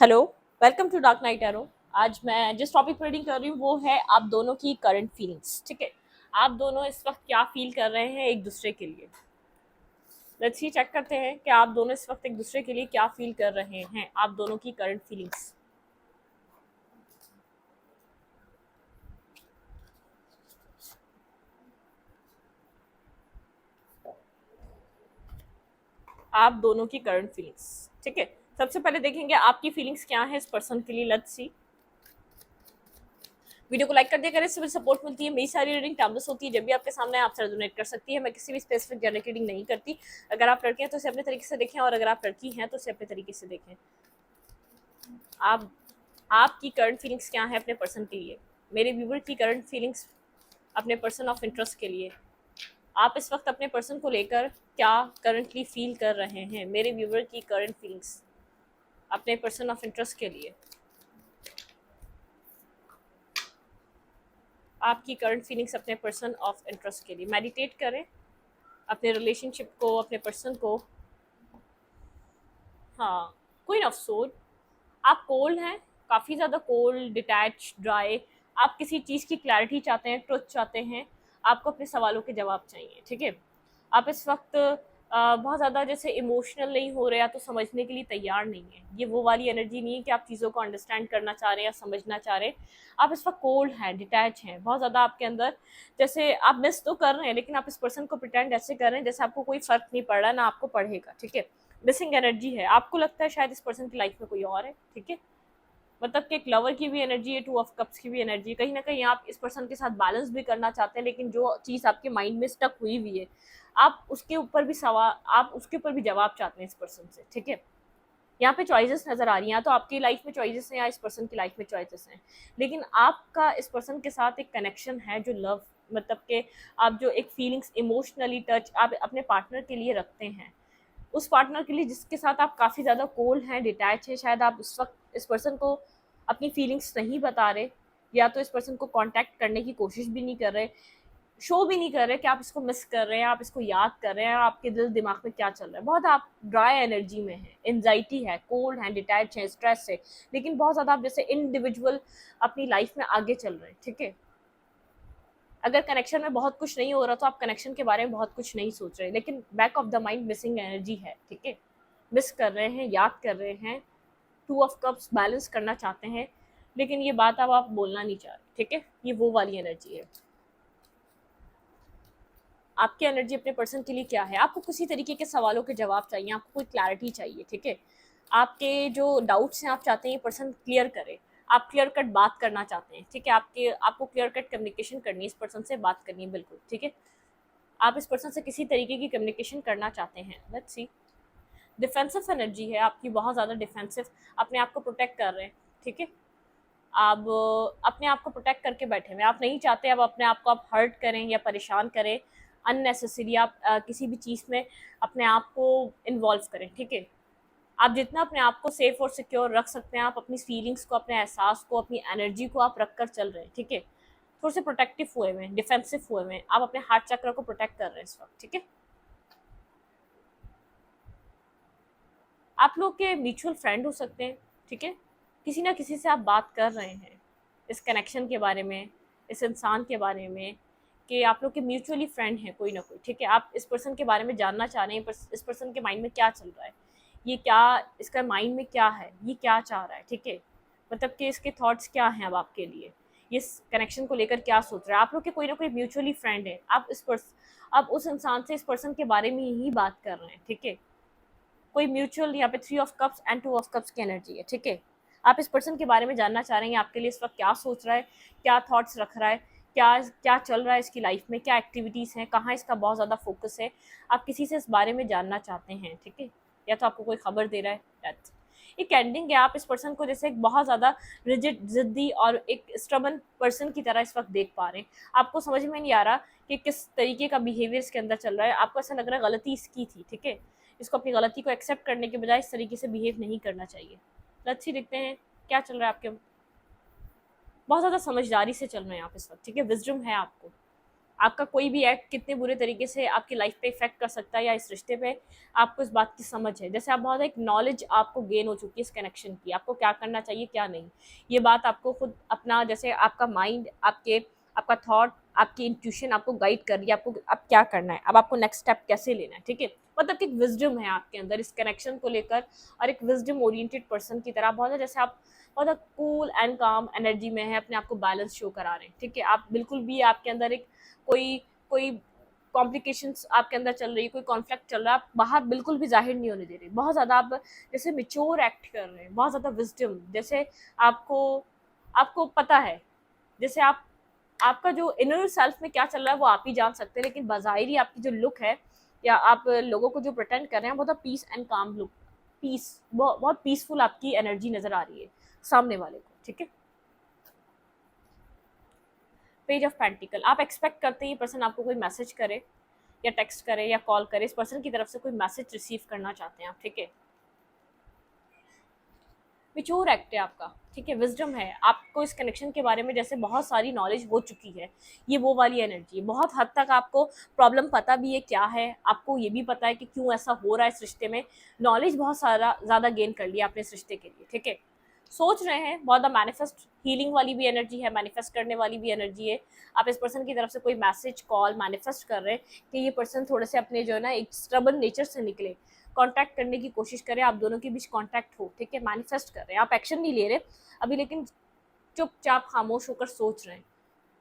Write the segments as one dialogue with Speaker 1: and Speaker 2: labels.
Speaker 1: Hello, welcome to Dark Knight Arrow. आज मैं जिस टॉपिक पर रीडिंग कर रही हूँ वो है आप दोनों की करंट फीलिंग्स। ठीक है, आप दोनों इस वक्त क्या फील कर रहे हैं एक दूसरे के लिए। लेट्स ही चेक करते हैं कि आप दोनों इस वक्त एक दूसरे के लिए क्या फील कर रहे हैं, आप दोनों की करंट फीलिंग्स। आप दोनों की करंट फीलिंग्स। ठीक है, सबसे पहले देखेंगे आपकी फीलिंग्स क्या है इस पर्सन के लिए। Let's see. वीडियो को लाइक कर दिया करें, इससे मुझे सपोर्ट मिलती है। मेरी सारी रीडिंग टाइमलेस होती है, जब भी आपके सामने आप रेजोनेट कर सकती है। मैं किसी भी स्पेसिफिक जेंडर की रीडिंग नहीं करती। अगर आप लड़के हैं तो इसे अपने तरीके से देखें, और अगर आप लड़की हैं तो इसे अपने तरीके से देखें। आप आपकी करंट फीलिंग्स क्या है अपने पर्सन के लिए। मेरे व्यूवर की करंट फीलिंग्स अपने पर्सन ऑफ इंटरेस्ट के लिए। आप इस वक्त अपने पर्सन को लेकर क्या करंटली फील कर रहे हैं, मेरे व्यूवर की करंट फीलिंग्स अपने पर्सन ऑफ इंटरेस्ट के लिए। आपकी करंट फीलिंग्स अपने पर्सन ऑफ इंटरेस्ट के लिए। मेडिटेट करें अपने रिलेशनशिप को, अपने पर्सन को। हाँ, क्वीन ऑफ सोड। आप कोल्ड हैं, काफ़ी ज़्यादा कोल्ड, डिटैच, ड्राई। आप किसी चीज़ की क्लैरिटी चाहते हैं, ट्रुथ चाहते हैं। आपको अपने सवालों के जवाब चाहिए। ठीक है, आप इस वक्त बहुत ज़्यादा जैसे इमोशनल नहीं हो रहे, या तो समझने के लिए तैयार नहीं है। ये वो वाली एनर्जी नहीं है कि आप चीज़ों को अंडरस्टैंड करना चाह रहे हैं या समझना चाह रहे हैं। आप इस वक्त कोल्ड हैं, डिटैच हैं, बहुत ज़्यादा आपके अंदर जैसे आप मिस तो कर रहे हैं, लेकिन आप इस पर्सन को प्रिटेंड ऐसे कर रहे हैं जैसे आपको कोई फ़र्क नहीं पड़ रहा, ना आपको पढ़ेगा। ठीक है, मिसिंग एनर्जी है। आपको लगता है शायद इस पर्सन की लाइफ में कोई और है। ठीक है, मतलब कि एक लवर की भी एनर्जी है, टू ऑफ कप्स की भी एनर्जी है। कहीं ना कहीं आप इस पर्सन के साथ बैलेंस भी करना चाहते हैं, लेकिन जो चीज़ आपके माइंड में स्टक हुई हुई है, आप उसके ऊपर भी जवाब चाहते हैं इस पर्सन से। ठीक है, यहाँ पे चॉइसेस नजर आ रही हैं, तो आपकी लाइफ में चॉइसेस हैं या इस पर्सन की लाइफ में चॉइसेस हैं। लेकिन आपका इस पर्सन के साथ एक कनेक्शन है जो लव, मतलब कि आप जो एक फीलिंग्स, इमोशनली टच आप अपने पार्टनर के लिए रखते हैं, उस पार्टनर के लिए जिसके साथ आप काफ़ी ज़्यादा कोल्ड हैं, डिटैच हैं। शायद आप उस वक्त इस पर्सन को अपनी फीलिंग्स नहीं बता रहे, या तो इस पर्सन को कांटेक्ट करने की कोशिश भी नहीं कर रहे, शो भी नहीं कर रहे कि आप इसको मिस कर रहे हैं, आप इसको याद कर रहे हैं, आपके दिल दिमाग में क्या चल रहा है। बहुत आप ड्राई एनर्जी में है, एनजाइटी है, कोल्ड है, डिटैच है, स्ट्रेस है, लेकिन बहुत ज़्यादा आप जैसे इंडिविजुअल अपनी लाइफ में आगे चल रहे हैं। ठीक है, अगर कनेक्शन में बहुत कुछ नहीं हो रहा तो आप कनेक्शन के बारे में बहुत कुछ नहीं सोच रहे, लेकिन back of the mind missing energy है। ठीक है, मिस कर रहे हैं, याद कर रहे हैं, टू ऑफ कप्स बैलेंस करना चाहते हैं, लेकिन ये बात अब आप बोलना नहीं चाह रहे। ठीक है, ये वो वाली एनर्जी है। आपकी एनर्जी अपने पर्सन के लिए क्या है। आपको किसी तरीके के सवालों के जवाब चाहिए, आपको कोई क्लैरिटी चाहिए। ठीक है, आपके जो डाउट्स हैं आप चाहते हैं ये पर्सन क्लियर करे। आप क्लियर कट बात करना चाहते हैं। ठीक है, आपको क्लियर कट कम्युनिकेशन करनी है, इस पर्सन से बात करनी है। बिल्कुल ठीक है, आप इस पर्सन से किसी तरीके की कम्युनिकेशन करना चाहते हैं। Let's see. डिफेंसिव एनर्जी है आपकी, बहुत ज़्यादा डिफेंसिव, अपने आप को प्रोटेक्ट कर रहे हैं। ठीक है, आप अपने आप को प्रोटेक्ट करके बैठे हुए, आप नहीं चाहते अब अपने आप को आप हर्ट करें या परेशान करें अननेसेसरी। आप किसी भी चीज़ में अपने आप को इन्वॉल्व करें। ठीक है, आप जितना अपने आप को सेफ और सिक्योर रख सकते हैं, आप अपनी फीलिंग्स को, अपने एहसास को, अपनी एनर्जी को आप रख कर चल रहे हैं। ठीक है, थोड़े से प्रोटेक्टिव हुए हुए हैं, डिफेंसिव हुए हुए हैं, आप अपने हार्ट चक्र को प्रोटेक्ट कर रहे हैं इस वक्त। ठीक है, आप लोग के म्यूचुअल फ्रेंड हो सकते हैं। ठीक है, किसी ना किसी से आप बात कर रहे हैं इस कनेक्शन के बारे में, इस इंसान के बारे में, कि आप लोग के म्यूचुअली फ्रेंड हैं कोई ना कोई। ठीक है, आप इस पर्सन के बारे में जानना चाह रहे हैं, इस पर्सन के माइंड में क्या चल रहा है, ये क्या, इसका माइंड में क्या है, ये क्या चाह रहा है। ठीक है, मतलब कि इसके थॉट्स क्या हैं अब आपके लिए, ये इस कनेक्शन को लेकर क्या सोच रहा है। आप लोग के कोई ना कोई म्यूचुअली फ्रेंड है, आप उस इंसान से इस पर्सन के बारे में ही बात कर रहे हैं। ठीक है, कोई म्यूचुअल, यहाँ पे three of cups and two of cups की एनर्जी है। ठीक है, आप इस पर्सन के बारे में जानना चाह रहे हैं, आपके लिए इस वक्त क्या सोच रहा है, क्या थॉट्स रख रहा है, क्या क्या चल रहा है इसकी लाइफ में, क्या एक्टिविटीज़ हैं, कहाँ इसका बहुत ज़्यादा फोकस है। आप किसी से इस बारे में जानना चाहते हैं। ठीक है, या तो आपको कोई खबर दे रहा है। डेथ एक एंडिंग है। आप इस पर्सन को जैसे एक बहुत ज़्यादा रिजिड, जिद्दी और एक स्टबन पर्सन की तरह इस वक्त देख पा रहे हैं। आपको समझ में नहीं आ रहा कि किस तरीके का बिहेवियर इसके अंदर चल रहा है। आपको ऐसा लग रहा है गलती इसकी थी। ठीक है, इसको अपनी गलती को एक्सेप्ट करने के बजाय इस तरीके से बिहेव नहीं करना चाहिए। लच्छी दिखते हैं, क्या चल रहा है आपके, बहुत ज़्यादा समझदारी से चल रहे हैं आप इस वक्त। ठीक है, विजडम है आपको, आपका कोई भी एक्ट कितने बुरे तरीके से आपकी लाइफ पे इफेक्ट कर सकता है या इस रिश्ते पे, आपको इस बात की समझ है। जैसे आप बहुत एक नॉलेज आपको गेन हो चुकी है इस कनेक्शन की, आपको क्या करना चाहिए क्या नहीं, ये बात आपको खुद अपना, जैसे आपका माइंड, आपका थॉट, आपकी इंट्यूशन आपको गाइड कर रही है, आपको अब क्या करना है, अब आपको नेक्स्ट स्टेप कैसे लेना है, ठीक है। मतलब कि एक विजडम है आपके अंदर इस कनेक्शन को लेकर, और एक विजडम ओरिएंटेड पर्सन की तरह बहुत है, जैसे आप बहुत कूल एंड काम एनर्जी में है, अपने आप को बैलेंस शो करा रहे हैं, ठीक है। आप बिल्कुल भी आपके अंदर एक कोई कोई कॉम्प्लिकेशंस आपके अंदर चल रही है, कोई कॉन्फ्लिक्ट चल रहा है, आप बाहर बिल्कुल भी जाहिर नहीं होने दे रहे, बहुत ज़्यादा आप जैसे मिच्योर एक्ट कर रहे हैं, बहुत ज़्यादा विजडम, जैसे आपको आपको पता है, जैसे आपका जो इनर सेल्फ में क्या चल रहा है वो आप ही जान सकते हैं, लेकिन बाज़ाहिरी आपकी जो लुक है या आप लोगों को जो प्रिटेंड कर रहे हैं, बहुत पीस एंड काम लुक, बहुत पीसफुल आपकी एनर्जी नज़र आ रही है सामने वाले को, ठीक है। पेज ऑफ पेंटिकल, आप एक्सपेक्ट करते हैं ये पर्सन आपको कोई मैसेज करे या टेक्स्ट करे या कॉल करे, इस पर्सन की तरफ से कोई मैसेज रिसीव करना चाहते हैं आप, ठीक है। मिच्योर एक्ट है आपका, ठीक है, विजडम है, आपको इस कनेक्शन के बारे में जैसे बहुत सारी नॉलेज हो चुकी है, ये वो वाली एनर्जी है, बहुत हद तक आपको प्रॉब्लम पता भी है क्या है, आपको ये भी पता है कि क्यों ऐसा हो रहा है इस रिश्ते में, नॉलेज बहुत सारा ज़्यादा गेन कर लिया आपने इस रिश्ते के लिए, ठीक है। सोच रहे हैं, बहुत मैनिफेस्ट हीलिंग वाली भी एनर्जी है, मैनिफेस्ट करने वाली भी एनर्जी है, आप इस पर्सन की तरफ से कोई मैसेज कॉल मैनिफेस्ट कर रहे हैं कि ये पर्सन थोड़े से अपने जो है ना एक स्टबर्न नेचर से निकले, कांटेक्ट करने की कोशिश करें, आप दोनों के बीच कांटेक्ट हो, ठीक है, मैनिफेस्ट कर रहे हैं, आप एक्शन नहीं ले रहे अभी, लेकिन चुपचाप खामोश होकर सोच रहे हैं।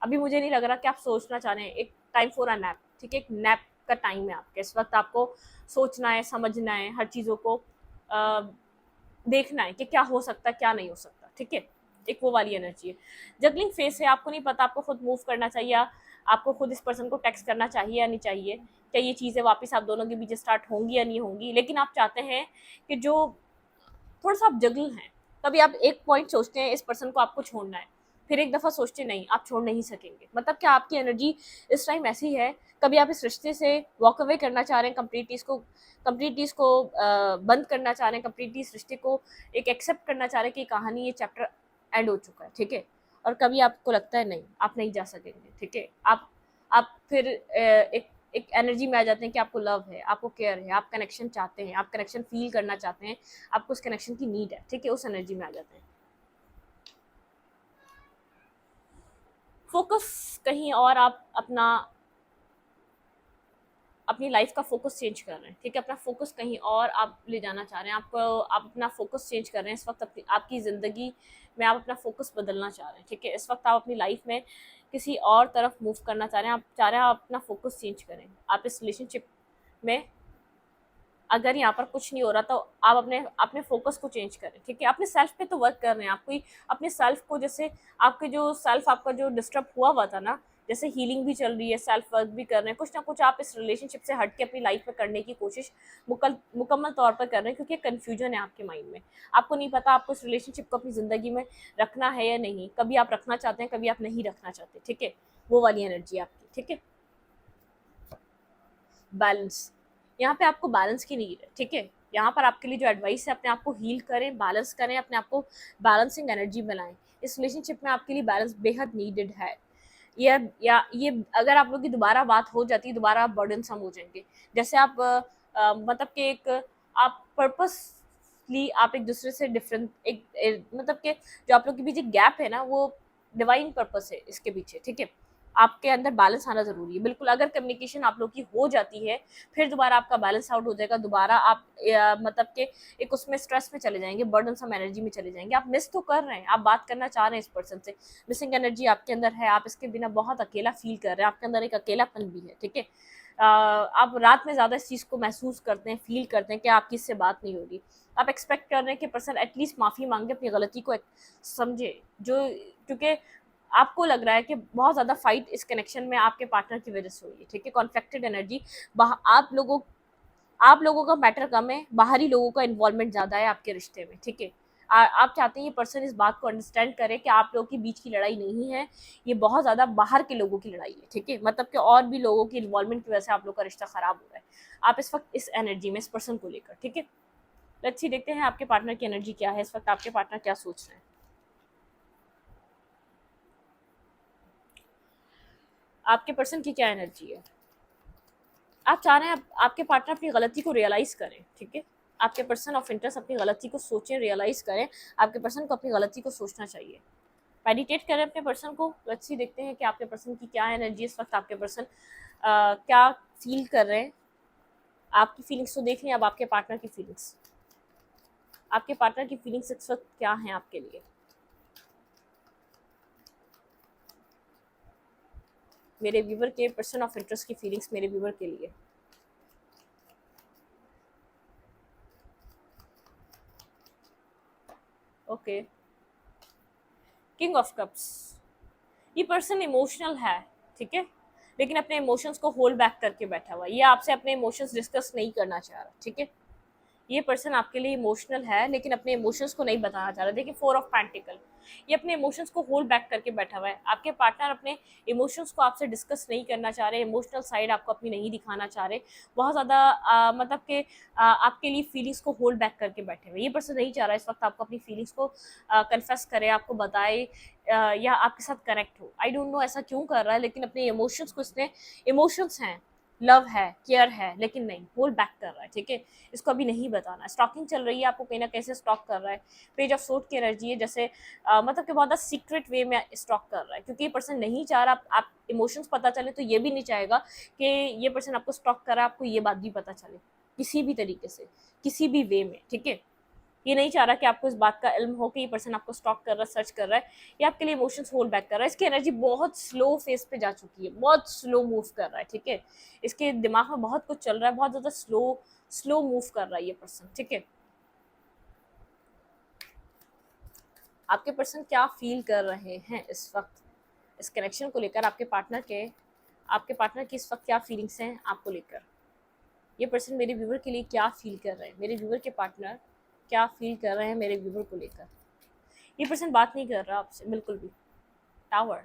Speaker 1: अभी मुझे नहीं लग रहा कि आप सोचना चाह रहे हैं, एक टाइम फॉर अ नैप, ठीक है, एक नैप का टाइम है आपके, इस वक्त आपको सोचना है, समझना है, हर चीज़ों को देखना है कि क्या हो सकता है क्या नहीं हो सकता, ठीक है, एक वो वाली एनर्जी है। जगलिंग फेस है, आपको नहीं पता आपको खुद मूव करना चाहिए, आपको खुद इस पर्सन को टेक्स्ट करना चाहिए या नहीं चाहिए, क्या ये चीज़ें वापस आप दोनों के बीच स्टार्ट होंगी या नहीं होंगी, लेकिन आप चाहते हैं कि जो थोड़ा सा आप जगल हैं, कभी आप एक पॉइंट सोचते हैं इस पर्सन को आपको छोड़ना है, फिर एक दफ़ा सोचते नहीं आप छोड़ नहीं सकेंगे, मतलब क्या आपकी एनर्जी इस टाइम ऐसी है, कभी आप इस रिश्ते से वॉक अवे करना चाह रहे हैं, कंप्लीटली इसको बंद करना चाह रहे हैं, कंप्लीटली इस रिश्ते को एक एक्सेप्ट करना चाह रहे हैं कि कहानी ये चैप्टर एंड हो चुका है, ठीक है। और कभी आपको लगता है नहीं आप नहीं जा सकेंगे, ठीक है, आप फिर एक एक एनर्जी में आ जाते हैं कि आपको लव है, आपको केयर है, आप कनेक्शन चाहते हैं, आप कनेक्शन फील करना चाहते हैं, आपको उस कनेक्शन की नीड है, ठीक है, उस एनर्जी में आ जाते हैं। फोकस कहीं और, आप अपनी लाइफ का फोकस चेंज कर रहे हैं, ठीक है, अपना फोकस कहीं और आप ले जाना चाह रहे हैं, आप अपना फोकस चेंज कर रहे हैं इस वक्त, आपकी ज़िंदगी में आप अपना फोकस बदलना चाह रहे हैं, ठीक है, इस वक्त आप अपनी लाइफ में किसी और तरफ मूव करना चाह रहे हैं, आप चाह रहे हैं आप अपना फोकस चेंज करें, आप इस रिलेशनशिप में अगर यहाँ पर कुछ नहीं हो रहा तो आप अपने अपने फोकस को चेंज करें, ठीक है, अपने सेल्फ पे तो वर्क कर रहे हैं, आप कोई अपने सेल्फ को, जैसे आपके जो सेल्फ आपका जो डिस्टर्ब हुआ था ना, जैसे हीलिंग भी चल रही है, सेल्फ वर्क भी कर रहे हैं, कुछ ना कुछ आप इस रिलेशनशिप से हट के अपनी लाइफ में करने की कोशिश मुकम्मल तौर पर कर रहे हैं, क्योंकि कन्फ्यूजन है आपके माइंड में, आपको नहीं पता आपको इस रिलेशनशिप को अपनी ज़िंदगी में रखना है या नहीं, कभी आप रखना चाहते हैं, कभी आप नहीं रखना चाहते, ठीक है, वो वाली एनर्जी आपकी, ठीक है। बैलेंस, यहाँ पे आपको बैलेंस की नीड है, ठीक है, यहाँ पर आपके लिए जो एडवाइस है, अपने आप को हील करें, बैलेंस करें, अपने आप को बैलेंसिंग एनर्जी बनाएं, इस रिलेशनशिप में आपके लिए बैलेंस बेहद नीडेड है। या ये अगर आप लोग की दोबारा बात हो जाती है, दोबारा आप बर्डन सम हो जाएंगे, जैसे आप मतलब कि एक आप पर्पसली आप एक दूसरे से डिफरेंट मतलब कि जो आप लोग के बीच एक गैप है ना, वो डिवाइन पर्पस है इसके पीछे, ठीक है, आपके अंदर बैलेंस आना ज़रूरी है, बिल्कुल, अगर कम्युनिकेशन आप लोग की हो जाती है, फिर दोबारा आपका बैलेंस आउट हो जाएगा, दोबारा आप मतलब कि एक उसमें स्ट्रेस में चले जाएंगे, बर्डन सम एनर्जी में चले जाएंगे, आप मिस तो कर रहे हैं, आप बात करना चाह रहे हैं इस पर्सन से, मिसिंग एनर्जी आपके अंदर है, आप इसके बिना बहुत अकेला फील कर रहे हैं, आपके अंदर एक अकेलापन भी है, ठीक है, आप रात में ज़्यादा इस चीज़ को महसूस करते हैं, फील करते हैं कि आपकी इससे बात नहीं हो रही, आप एक्सपेक्ट कर रहे हैं कि पर्सन एटलीस्ट माफ़ी मांगे, अपनी गलती को समझे, जो क्योंकि आपको लग रहा है कि बहुत ज़्यादा फाइट इस कनेक्शन में आपके पार्टनर की वजह से हुई है, ठीक है, कॉन्फ्लिक्टेड एनर्जी, आप लोगों का मैटर कम है, बाहरी लोगों का इन्वॉल्वमेंट ज़्यादा है आपके रिश्ते में, ठीक है, आप चाहते हैं ये पर्सन इस बात को अंडरस्टैंड करे कि आप लोगों के बीच की लड़ाई नहीं है, ये बहुत ज़्यादा बाहर के लोगों की लड़ाई है, ठीक है, मतलब कि और भी लोगों की इन्वॉल्वमेंट की वजह से आप लोग का रिश्ता ख़राब हो रहा है, आप इस वक्त इस एनर्जी में इस पर्सन को लेकर, ठीक है। लेट्स सी, देखते हैं आपके पार्टनर की एनर्जी क्या है इस वक्त, आपके पार्टनर क्या सोच रहे हैं। आपके पर्सन की क्या एनर्जी है। आप चाह रहे हैं आपके पार्टनर अपनी गलती को रियलाइज करें, ठीक है। आपके पर्सन ऑफ इंटरेस्ट अपनी गलती को सोचें, रियलाइज करें। आपके पर्सन को अपनी गलती को सोचना चाहिए। मेडिटेट करें अपने पर्सन को। लेट्स सी, देखते हैं कि आपके पर्सन की क्या एनर्जी इस वक्त, आपके पर्सन क्या फील कर रहे हैं। आपकी फीलिंग्स तो देख लें, अब आपके पार्टनर की फीलिंग्स। आपके पार्टनर की फीलिंग्स इस वक्त क्या हैं आपके लिए। मेरे व्यूवर के पर्सन ऑफ इंटरेस्ट की फीलिंग्स मेरे व्यूवर के लिए। Okay, king of cups. ये पर्सन इमोशनल है, ठीक है, लेकिन अपने इमोशंस को होल्ड बैक करके बैठा हुआ है। ये आपसे अपने इमोशंस डिस्कस नहीं करना चाह रहा, ठीक है। ये पर्सन आपके लिए इमोशनल है लेकिन अपने इमोशंस को नहीं बताना चाह रहा। देखिए, 4 ऑफ पेंटिकल, ये अपने इमोशंस को होल्ड बैक करके बैठा हुआ है। आपके पार्टनर अपने इमोशंस को आपसे डिस्कस नहीं करना चाह रहे, इमोशनल साइड आपको अपनी नहीं दिखाना चाह रहे। बहुत ज़्यादा मतलब कि आपके लिए फीलिंग्स को होल्ड बैक करके बैठे हुए। ये पर्सन नहीं चाह रहा इस वक्त आपको अपनी फीलिंग्स को कन्फेस करे, आपको बताए या आपके साथ कनेक्ट हो। आई डोंट नो ऐसा क्यों कर रहा है, लेकिन अपने इमोशंस को इसने, इमोशंस हैं, लव है, केयर है, लेकिन नहीं, होल्ड बैक कर रहा है, ठीक है। इसको अभी नहीं बताना। स्टॉकिंग चल रही है, आपको कहीं ना कहीं से स्टॉक कर रहा है। पेज ऑफ सोर्ड की एनर्जी है, जैसे मतलब कि बहुत सीक्रेट वे में स्टॉक कर रहा है, क्योंकि ये पर्सन नहीं चाह रहा आप इमोशंस पता चले, तो ये भी नहीं चाहेगा कि ये पर्सन आपको स्टॉक कर रहा है, आपको ये बात भी पता चले किसी भी तरीके से, किसी भी वे में, ठीक है। ये नहीं चाह रहा कि आपको इस बात का इल्म हो कि ये पर्सन आपको स्टॉक कर रहा है, सर्च कर रहा है, ये आपके लिए इमोशंस होल्ड बैक कर रहा है। इसकी एनर्जी बहुत स्लो फेस पे जा चुकी है, बहुत स्लो मूव कर रहा है, ठीक है। इसके दिमाग में बहुत कुछ चल रहा है, बहुत ज़्यादा स्लो स्लो मूव कर रहा है ये पर्सन, ठीक है। आपके पर्सन क्या फील कर रहे हैं इस वक्त इस कनेक्शन को लेकर। आपके पार्टनर की इस वक्त क्या फीलिंग्स हैं आपको लेकर। ये पर्सन मेरे व्यूवर के लिए क्या फील कर रहे हैं, मेरे व्यूवर के पार्टनर क्या फील कर रहे हैं मेरे व्यूवर को लेकर। ये पर्सन बात नहीं कर रहा आपसे बिल्कुल भी। टावर,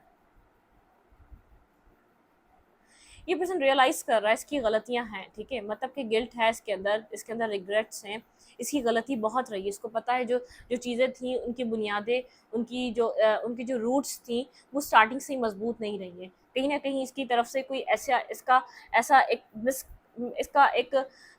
Speaker 1: ये पर्सन रियलाइज कर रहा है इसकी गलतियां हैं, ठीक है, मतलब कि गिल्ट है इसके अंदर रिग्रेट्स हैं। इसकी गलती बहुत रही है, इसको पता है जो जो चीज़ें थी, उनकी बुनियादें, उनकी जो रूट्स थी, वो स्टार्टिंग से ही मजबूत नहीं रही है। कहीं ना कहीं इसकी तरफ से कोई ऐसा इसका ऐसा एक मिस इसका एक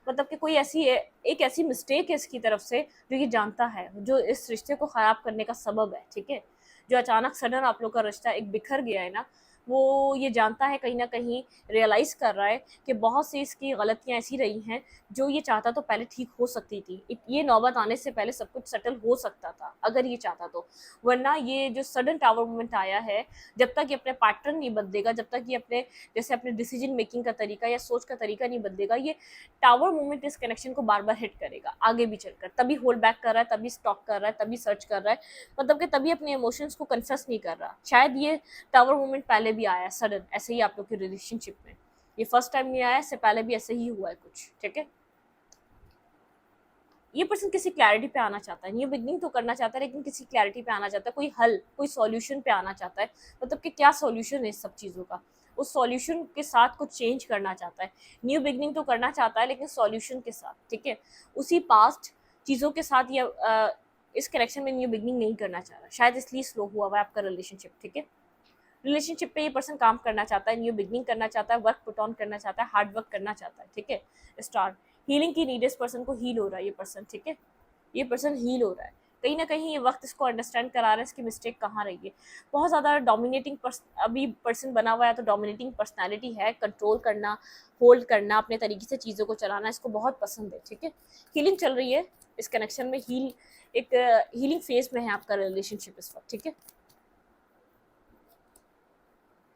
Speaker 1: मतलब कि कोई एक ऐसी मिस्टेक है इसकी तरफ से, जो ये जानता है, जो इस रिश्ते को ख़राब करने का सबब है, ठीक है। जो अचानक सडन आप लोग का रिश्ता एक बिखर गया है ना, वो ये जानता है, कहीं ना कहीं रियलाइज़ कर रहा है कि बहुत सी इसकी गलतियाँ ऐसी रही हैं जो ये चाहता तो पहले ठीक हो सकती थी। ये नौबत आने से पहले सब कुछ सेटल हो सकता था अगर ये चाहता तो। वरना ये जो सडन टावर मोमेंट आया है, जब तक ये अपने पैटर्न नहीं बदलेगा, जब तक ये अपने डिसीजन मेकिंग का तरीका या सोच का तरीका नहीं बदलेगा, ये टावर मोमेंट इस कनेक्शन को बार बार हिट करेगा आगे भी चलकर। तभी होल्ड बैक कर रहा है, तभी स्टॉक कर रहा है, तभी सर्च कर रहा है, मतलब कि तभी अपने इमोशंस को कन्फेस नहीं कर रहा। शायद ये टावर मोमेंट पहले भी आया सडन, ऐसे ही आप लोग की रिलेशनशिप में। ये फर्स्ट टाइम नहीं आया, इससे पहले भी ऐसे ही हुआ है कुछ, ठीक है। ये पर्सन किसी क्लैरिटी पे आना चाहता है, न्यू बिगनिंग तो करना चाहता है, लेकिन किसी क्लैरिटी पे आना चाहता है, कोई हल, कोई सॉल्यूशन पे आना चाहता है। मतलब कि क्या सॉल्यूशन है इस सब चीज़ों का, उस सॉल्यूशन के साथ कुछ चेंज करना चाहता है। न्यू बिगनिंग तो करना चाहता है, लेकिन सॉल्यूशन के साथ, ठीक है। उसी पास्ट चीज़ों के साथ या इस कनेक्शन में न्यू बिगनिंग नहीं करना चाह रहा, शायद इसलिए स्लो हुआ हुआ है आपका रिलेशनशिप, ठीक है। रिलेशनशिप पे ये पर्सन काम करना चाहता है, न्यू बिगनिंग करना चाहता है, वर्क पुट ऑन करना चाहता है, हार्ड वर्क करना चाहता है, ठीक है। स्टार, हीलिंग की नीड, इस पर्सन को हील हो रहा है ये पर्सन, ठीक है। ये पर्सन हील हो रहा है, कहीं ना कहीं ये वक्त इसको अंडरस्टैंड करा रहा है इसकी मिस्टेक कहाँ रही है। बहुत ज़्यादा डोमिनेटिंग अभी पर्सन बना हुआ है, तो डोमिनेटिंग पर्सनैलिटी है, कंट्रोल करना, होल्ड करना, अपने तरीके से चीज़ों को चलाना इसको बहुत पसंद है, ठीक है। हीलिंग चल रही है इस कनेक्शन में, एक हीलिंग फेज में है आपका रिलेशनशिप इस वक्त, ठीक है।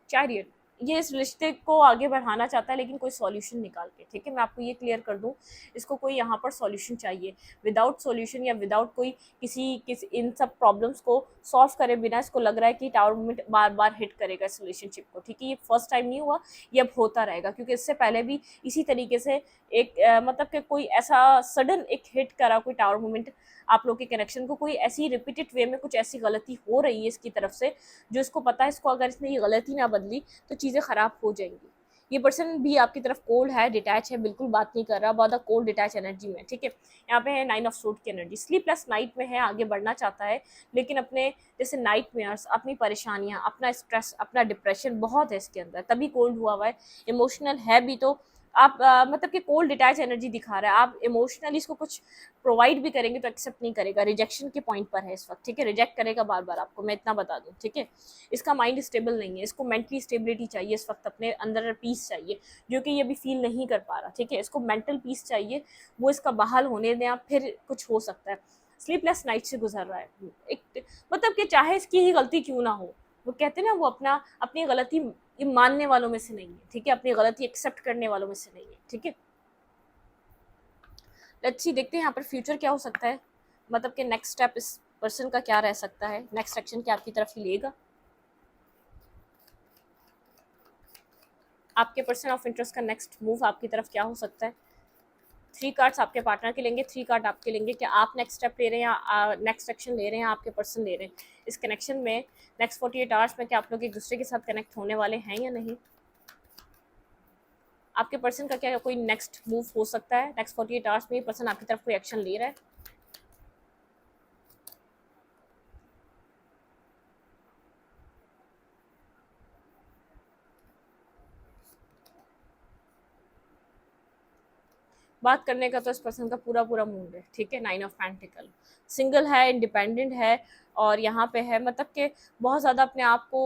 Speaker 1: चैरियट, ये इस रिश्ते को आगे बढ़ाना चाहता है, लेकिन कोई सॉल्यूशन निकाल के, ठीक है। मैं आपको ये क्लियर कर दूं, इसको कोई यहाँ पर सॉल्यूशन चाहिए। विदाउट सॉल्यूशन या विदाउट कोई किसी इन सब प्रॉब्लम्स को सॉल्व करे बिना इसको लग रहा है कि टावर मूवमेंट बार बार हिट करेगा इस रिलेशनशिप को, ठीक है। ये फर्स्ट टाइम नहीं हुआ, ये अब होता रहेगा, क्योंकि इससे पहले भी इसी तरीके से एक मतलब कि कोई ऐसा सडन एक हिट करा कोई टावर मूवमेंट आप लोग के कनेक्शन को, कोई ऐसी रिपीटेड वे में कुछ ऐसी गलती हो रही है इसकी तरफ से, जो इसको पता है इसको अगर इसने ये गलती ना बदली तो चीज़ें ख़राब हो जाएंगी। ये पर्सन भी आपकी तरफ कोल्ड है, डिटैच है, बिल्कुल बात नहीं कर रहा, बहुत ज़्यादा कोल्ड डिटैच एनर्जी में, ठीक है। यहाँ पे है 9 ऑफ सूट की एनर्जी, स्लीपलेस नाइट में है, आगे बढ़ना चाहता है, लेकिन अपने जैसे नाइटमेयर्स, अपनी परेशानियाँ, अपना स्ट्रेस, अपना डिप्रेशन बहुत है इसके अंदर, तभी कोल्ड हुआ है। इमोशनल है भी तो आप मतलब कि कोल्ड डिटैच एनर्जी दिखा रहा है, आप इमोशनली इसको कुछ प्रोवाइड भी करेंगे तो एक्सेप्ट नहीं करेगा, रिजेक्शन के पॉइंट पर है इस वक्त, ठीक है। रिजेक्ट करेगा बार बार आपको, मैं इतना बता दूं, ठीक है। इसका माइंड स्टेबल नहीं है, इसको मेंटली स्टेबिलिटी चाहिए इस वक्त, अपने अंदर पीस चाहिए, जो कि ये अभी फील नहीं कर पा रहा, ठीक है। इसको मेंटल पीस चाहिए, वो इसका बहाल होने दें आप, फिर कुछ हो सकता है। स्लीपलेस नाइट से गुजर रहा है, एक मतलब कि चाहे इसकी ही गलती क्यों ना हो, वो कहते हैं ना, वो अपनी गलती ये मानने वालों में से नहीं है, ठीक है। अपनी गलती एक्सेप्ट करने वालों में से नहीं है, ठीक है। लेट्स सी, देखते हैं यहाँ पर फ्यूचर क्या हो सकता है, मतलब कि नेक्स्ट स्टेप इस पर्सन का क्या रह सकता है, नेक्स्ट एक्शन क्या आपकी तरफ लेगा। आपके पर्सन ऑफ इंटरेस्ट का नेक्स्ट मूव आपकी तरफ क्या हो सकता है। 3 कार्ड्स आपके पार्टनर के लेंगे, 3 कार्ड आपके लेंगे, क्या आप नेक्स्ट स्टेप ले रहे हैं या नेक्स्ट एक्शन ले रहे हैं, आपके पर्सन ले रहे हैं इस कनेक्शन में। नेक्स्ट 48 आवर्स में क्या आप लोग एक दूसरे के साथ कनेक्ट होने वाले हैं या नहीं। आपके पर्सन का क्या कोई नेक्स्ट मूव हो सकता है, नेक्स्ट 48 आवर्स में ये पर्सन आपकी तरफ कोई एक्शन ले रहा है। बात करने का तो इस पर्सन का पूरा पूरा मूड है, ठीक है। 9 ऑफ पेंटिकल, सिंगल है, इंडिपेंडेंट है, और यहाँ पे है मतलब कि बहुत ज़्यादा अपने आप को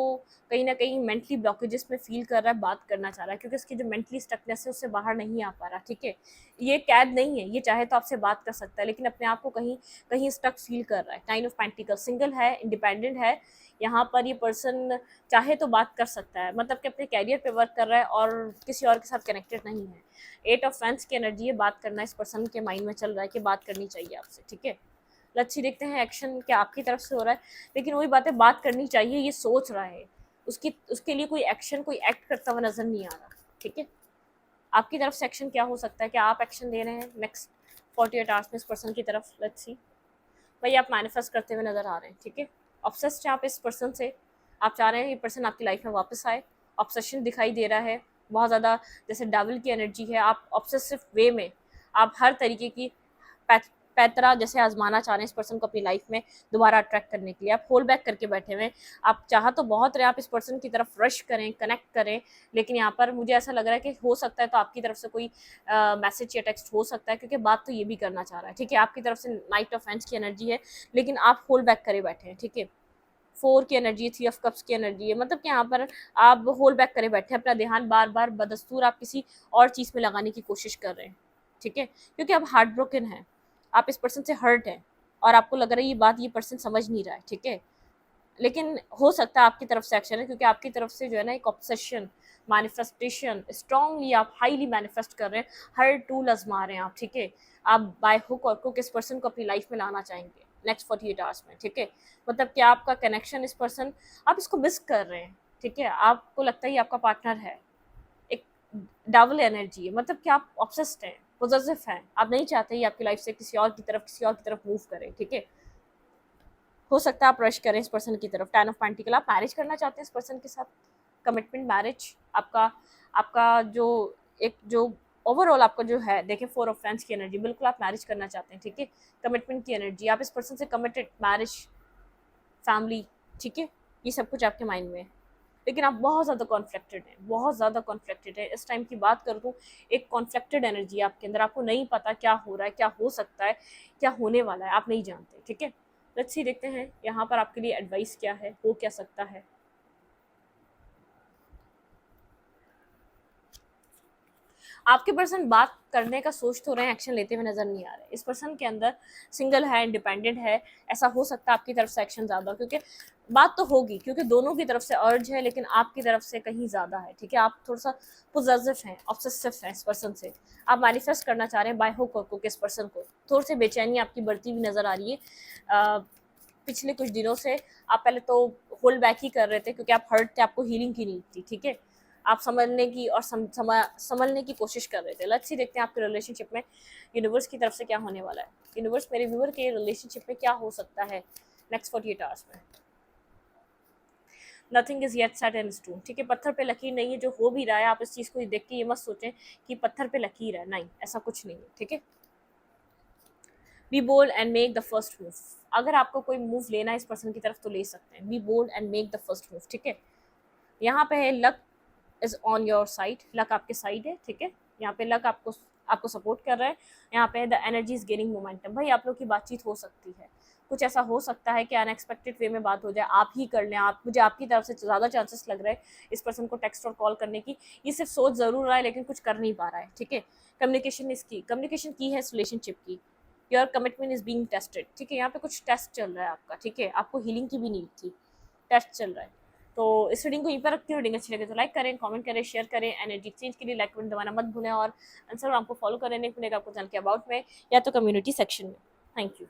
Speaker 1: कहीं ना कहीं मेंटली ब्लॉकेजेस में फील कर रहा है, बात करना चाह रहा है, क्योंकि उसकी जो मेंटली स्टकनेस है उससे बाहर नहीं आ पा रहा, ठीक है। ये कैद नहीं है, ये चाहे तो आपसे बात कर सकता है, लेकिन अपने आप को कहीं कहीं स्टक फील कर रहा है। 9 ऑफ पेंटिकल, सिंगल है, इंडिपेंडेंट है, यहाँ पर ये पर्सन चाहे तो बात कर सकता है, मतलब कि अपने कैरियर पे वर्क कर रहा है और किसी और के साथ कनेक्टेड नहीं है। 8 ऑफ फैंस की एनर्जी है, बात करना इस पर्सन के माइंड में चल रहा है कि बात करनी चाहिए आपसे, ठीक है। लच्छी, देखते हैं एक्शन क्या आपकी तरफ से हो रहा है, लेकिन वही बात है, बात करनी चाहिए ये सोच रहा है, उसकी उसके लिए कोई एक्शन, कोई एक्ट करता हुआ नजर नहीं आ रहा, ठीक है। आपकी तरफ से एक्शन क्या हो सकता है, क्या आप एक्शन ले रहे हैं नेक्स्ट 48 आवर्स में इस पर्सन की तरफ। लेट्स सी, भाई आप मैनिफेस्ट करते हुए नजर आ रहे हैं, ठीक है। ऑब्सेस्ड हैं आप इस पर्सन से, आप चाह रहे हैं ये पर्सन आपकी लाइफ में वापस आए, ऑब्सेशन दिखाई दे रहा है बहुत ज़्यादा, जैसे डेविल की एनर्जी है, आप ऑब्सेसिव वे में आप हर तरीके की पैतरा जैसे आजमाना चाह रहे हैं इस पर्सन को अपनी लाइफ में दोबारा अट्रैक्ट करने के लिए, आप होल्ड बैक करके बैठे हुए हैं। आप चाह तो बहुत रहे, आप इस पर्सन की तरफ रश करें, कनेक्ट करें, लेकिन यहाँ पर मुझे ऐसा लग रहा है कि हो सकता है तो आपकी तरफ से कोई मैसेज या टेक्स्ट हो सकता है, क्योंकि बात तो ये भी करना चाह रहा है, ठीक है। आपकी तरफ से नाइट ऑफ एंड्स की एनर्जी है, लेकिन आप होल्ड बैक करे बैठे हैं, ठीक है। 4 की एनर्जी, 3 ऑफ कप्स की एनर्जी है, मतलब कि यहाँ पर आप होल्ड बैक करे बैठे हैं, अपना ध्यान बार बार बदस्तूर आप किसी और चीज़ में लगाने की कोशिश कर रहे हैं, ठीक है, क्योंकि आप हार्ट ब्रोकन हैं, आप इस पर्सन से हर्ट हैं, और आपको लग रहा है ये बात ये पर्सन समझ नहीं रहा है, ठीक है। लेकिन हो सकता है आपकी तरफ से एक्शन है, क्योंकि आपकी तरफ से जो है ना एक ऑब्सेशन, मैनिफेस्टेशन, स्ट्रांगली आप हाईली मैनिफेस्ट कर रहे हैं, हर टूल आजमा रहे हैं आप, ठीक है। आप बाय हुक और क्रुक इस पर्सन को अपनी लाइफ में लाना चाहेंगे नेक्स्ट 48 आवर्स में, ठीक है। मतलब कि आपका कनेक्शन इस पर्सन, आप इसको मिस कर रहे हैं, ठीक है। आपको लगता है ये आपका पार्टनर है, एक डबल एनर्जी है, मतलब कि आप ऑब्सेस्ड हैं, पोजेसिव हैं, आप नहीं चाहते ये आपकी लाइफ से किसी और की तरफ मूव करें, ठीक है। हो सकता है आप रश करें इस पर्सन की तरफ। 10 ऑफ पेंटिकल, आप मैरिज करना चाहते हैं इस पर्सन के साथ, कमिटमेंट, मैरिज, आपका आपका जो एक जो ओवरऑल आपका जो है, देखिए 4 ऑफ फैंस की एनर्जी, बिल्कुल आप मैरिज करना चाहते हैं, ठीक है। कमिटमेंट की एनर्जी, आप इस पर्सन से कमिटेड, मैरिज, फैमिली, ठीक है, ये सब कुछ आपके माइंड में है, लेकिन आप बहुत ज़्यादा कॉन्फ्लिक्टेड हैं, बहुत ज़्यादा कॉन्फ्लिक्टेड है इस टाइम की बात कर दूँ, एक कॉन्फ्लिक्टेड एनर्जी है आपके अंदर, आपको नहीं पता क्या हो रहा है, क्या हो सकता है, क्या होने वाला है, आप नहीं जानते, ठीक है। लेट्स सी, देखते हैं यहाँ पर आपके लिए एडवाइस क्या है, हो क्या सकता है। आपके पर्सन बात करने का सोच तो रहे हैं, एक्शन लेते हुए नजर नहीं आ रहे। इस पर्सन के अंदर सिंगल है, इंडिपेंडेंट है, ऐसा हो सकता है आपकी तरफ से एक्शन ज़्यादा, क्योंकि बात तो होगी, क्योंकि दोनों की तरफ से अर्ज है, लेकिन आपकी तरफ से कहीं ज़्यादा है, ठीक है। आप थोड़ा सा पोजेसिव हैं, ऑब्सेसिव हैं इस पर्सन से, आप मैनिफेस्ट करना चाह रहे हैं बाय हुक और क्रुक इस पर्सन को, थोड़ी सी बेचैनी आपकी बढ़ती हुई नज़र आ रही है। पिछले कुछ दिनों से आप पहले तो होल्ड बैक ही कर रहे थे, क्योंकि आप हर्ट थे, आपको हीलिंग की नीड थी, ठीक है। आप समझने की और समझने की कोशिश कर रहे थे। लेट्स सी, देखते हैं आपके रिलेशनशिप में यूनिवर्स की तरफ से क्या होने वाला है। यूनिवर्स मेरे व्यूअर के रिलेशनशिप में क्या हो सकता है नेक्स्ट 48 आवर्स में। Nothing is yet set in stone, ठीक है। पत्थर पे लकीर नहीं है, जो हो भी रहा है आप इस चीज़ को देख के ये मत सोचें कि पत्थर पे लकीर है, नहीं, ऐसा कुछ नहीं है, ठीक है। Be bold and make the first move. अगर आपको कोई मूव लेना है इस पर्सन की तरफ तो ले सकते हैं। Be bold and make the first move, ठीक है। यहाँ पे है luck is on your side, luck आपके साइड है, ठीक है। यहाँ पे लक आपको आपको सपोर्ट कर रहा है। यहाँ पे the energy is gaining momentum, भाई आप लोग की बातचीत हो सकती है। कुछ ऐसा हो सकता है कि अनएक्सपेक्टेड वे में बात हो जाए, आप ही कर लें, आप मुझे आपकी तरफ से ज़्यादा चांसेस लग रहे हैं इस पर्सन को टेक्स्ट और कॉल करने की। ये सिर्फ सोच ज़रूर रहा है लेकिन कुछ कर नहीं पा रहा है, ठीक है। कम्युनिकेशन की है रिलेशनशिप की। Your commitment is being tested, ठीक है। यहाँ पे कुछ टेस्ट चल रहा है आपका, ठीक है। आपको हीलिंग की भी नीड थी, टेस्ट चल रहा है। तो इस रीडिंग को यहीं पर रखती हूँ। रीडिंग अच्छी लगे तो लाइक करें, कमेंट करें, शेयर करें। एनर्जी एक्सचेंज के लिए लाइक बटन दबाना मत भूलें और इंस्टाग्राम को फॉलो करें, नहीं भूलेगा आपको जान के अबाउट में या तो कम्युनिटी सेक्शन में। Thank you.